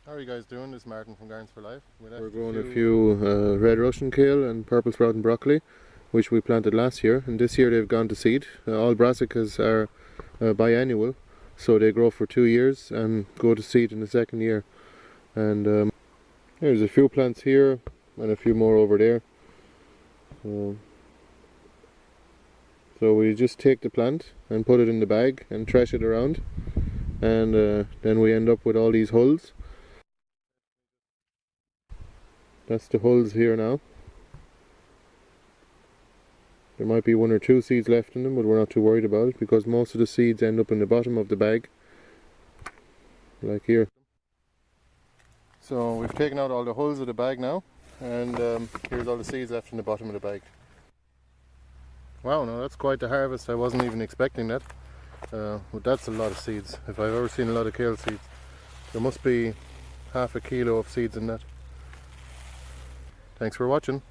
How are you guys doing? This is Martin from Gardens for Life. We're growing a few red Russian kale and purple sprouting broccoli, which we planted last year, and this year they've gone to seed. All brassicas are biennial, so they grow for 2 years and go to seed in the second year. And there's a few plants here and a few more over there. So we just take the plant and put it in the bag and thresh it around, and then we end up with all these hulls. That's the hulls here now. There might be 1 or 2 seeds left in them, but we're not too worried about it because most of the seeds end up in the bottom of the bag, like here. So we've taken out all the hulls of the bag now, and here's all the seeds left in the bottom of the bag. Wow, no, that's quite the harvest. I wasn't even expecting that. But that's a lot of seeds. If I've ever seen a lot of kale seeds, there must be half a kilo of seeds in that. Thanks for watching.